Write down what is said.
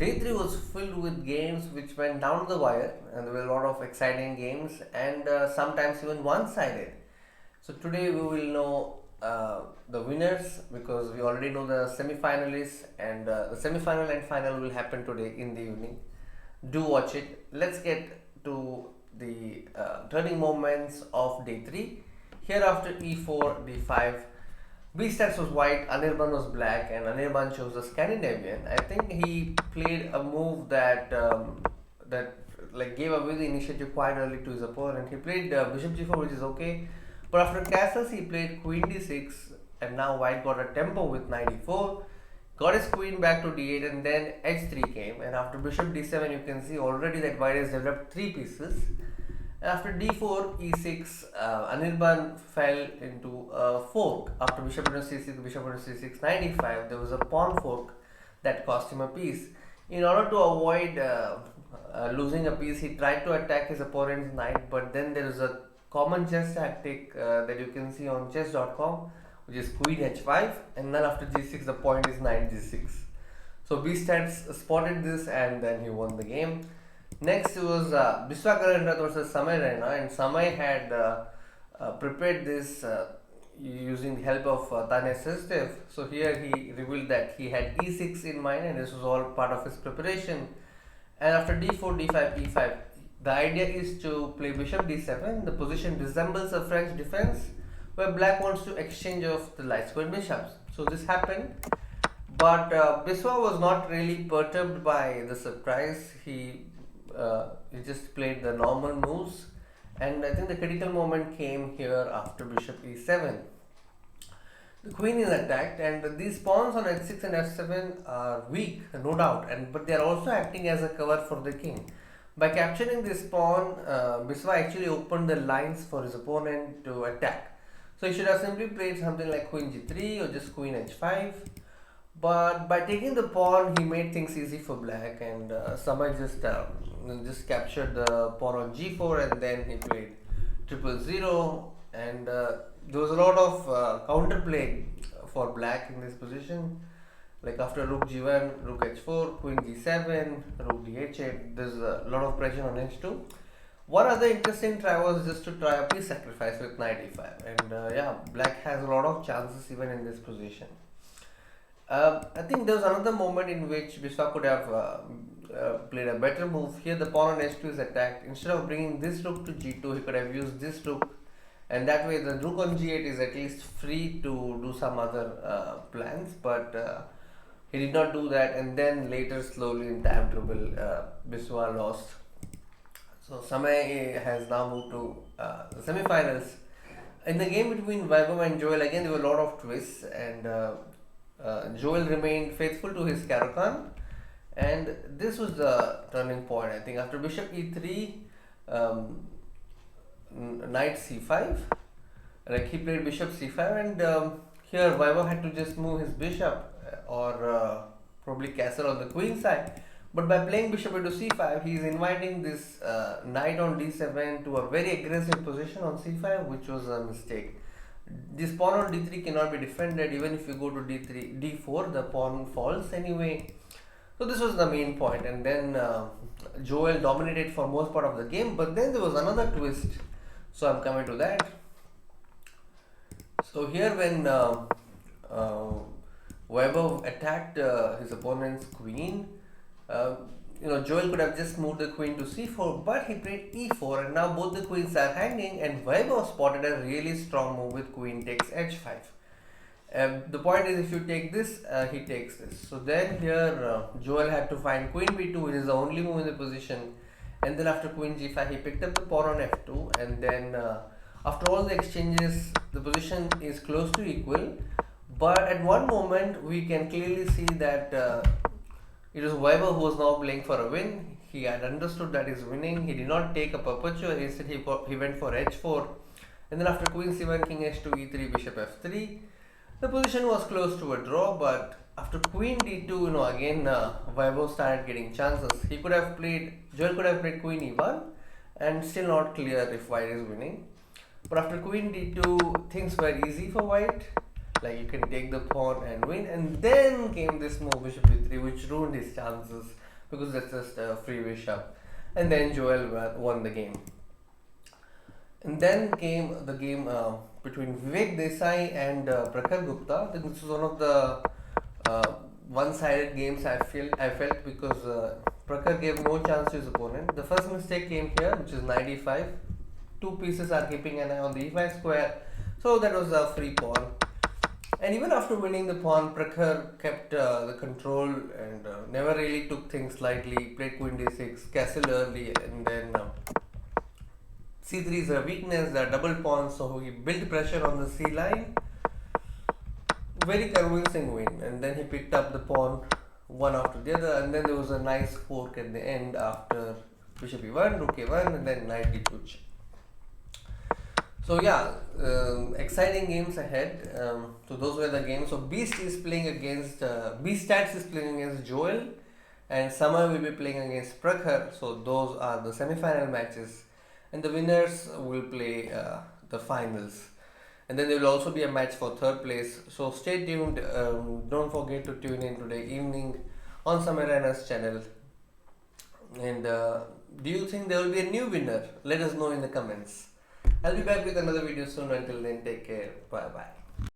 day 3 was filled with games which went down the wire, and there were a lot of exciting games and sometimes even one sided. So, today we will know the winners because we already know the semi finalists, and the semi final and final will happen today in the evening. Do watch it. Let's get to the turning moments of day 3. Here, after e4, d5, B stats was white, Anirban was black, and Anirban chose the Scandinavian. I think he played a move that like gave away the initiative quite early to his opponent. He played Bishop g4, which is okay, but after castles he played Queen d6, and now white got a tempo with knight e4, got his queen back to d8, and then h3 came. And after Bishop d7, you can see already that white has developed three pieces. After d4, e6, Anirban fell into a fork. After bishop into c6, bishop into c6, knight e5, there was a pawn fork that cost him a piece. In order to avoid losing a piece, he tried to attack his opponent's knight, but then there is a common chess tactic that you can see on chess.com, which is queen h5, and then after g6, the point is knight g6. So B Stats spotted this and then he won the game. Next it was Biswakarendra versus Samay Raina, and Samay had prepared this using the help of Tanya Sestev. So here he revealed that he had e6 in mind, and this was all part of his preparation. And after d4, d5, e5, the idea is to play bishop d7. The position resembles a French defense where black wants to exchange of the light square bishops. So this happened, but Biswa was not really perturbed by the surprise. He just played the normal moves, and I think the critical moment came here after bishop e7. The queen is attacked, and these pawns on h6 and f7 are weak, no doubt, but they are also acting as a cover for the king. By capturing this pawn, Biswa actually opened the lines for his opponent to attack. So he should have simply played something like queen g3 or just queen h5. But by taking the pawn, he made things easy for black, and Samay just captured the pawn on g4, and then he played 000, and there was a lot of counterplay for black in this position. Like after rook g1, rook h4, queen g7, rook dh8, there's a lot of pressure on h2. One other interesting try was just to try a piece sacrifice with knight e5, and yeah, black has a lot of chances even in this position. I think there was another moment in which Biswa could have played a better move. Here the pawn on h2 is attacked. Instead of bringing this rook to g2, he could have used this rook, and that way the rook on g8 is at least free to do some other plans, but he did not do that, and then later slowly in time trouble, Biswa lost. So Samay has now moved to the semi-finals. In the game between Vaibhav and Joel, again there were a lot of twists, and Joel remained faithful to his Caro-Kann, and this was the turning point. I think after bishop e3, knight c5, like he played bishop c5, and here Vaibhav had to just move his bishop or probably castle on the queen side. But by playing bishop into c5, he is inviting this knight on d7 to a very aggressive position on c5, which was a mistake. This pawn on d3 cannot be defended. Even if you go to d3, d4, the pawn falls anyway. So this was the main point, and then Joel dominated for most part of the game, but then there was another twist. So I'm coming to that. So here when Vaibhav attacked his opponent's queen, Joel could have just moved the queen to c4, but he played e4, and now both the queens are hanging, and Vaibhav spotted a really strong move with queen takes h5. The point is, if you take this, he takes this. So then here Joel had to find queen b2, which is the only move in the position, and then after queen g5, he picked up the pawn on f2, and then after all the exchanges, the position is close to equal. But at one moment, we can clearly see that it was Vaibhav who was now playing for a win. He had understood that he's winning. He did not take a perpetual. Instead, he went for h4. And then after queen c1, king h2, e3, bishop f3, the position was close to a draw. But after queen d2, again Vaibhav started getting chances. Joel could have played queen e1, and still not clear if white is winning. But after queen d2, things were easy for white. Like you can take the pawn and win, and then came this move bishop e3, which ruined his chances. because that's just a free wish up. And then Joel won the game. And then came the game between Vivek Desai and Prakhar Gupta. I think this was one of the uh, one-sided games I felt because Prakhar gave no chance to his opponent. The first mistake came here, which is knight e5. Two pieces are keeping an eye on the e5 square, so that was a free pawn. And even after winning the pawn, Prakhar kept the control and never really took things lightly. Played queen d6, castle early, and then c3 is a weakness, there are double pawns, so he built pressure on the c line. Very convincing win, and then he picked up the pawn one after the other, and then there was a nice fork at the end after bishop e1, rook a1, and then knight d2. So yeah, exciting games ahead. So those were the games. So Beast is playing against Beastats is playing against Joel, and Samay will be playing against Prakhar. So those are the semi-final matches, and the winners will play the finals. And then there will also be a match for third place. So stay tuned. Don't forget to tune in today evening on Samay Raina's channel. And do you think there will be a new winner? Let us know in the comments. I'll be back with another video soon. Until then, take care. Bye bye.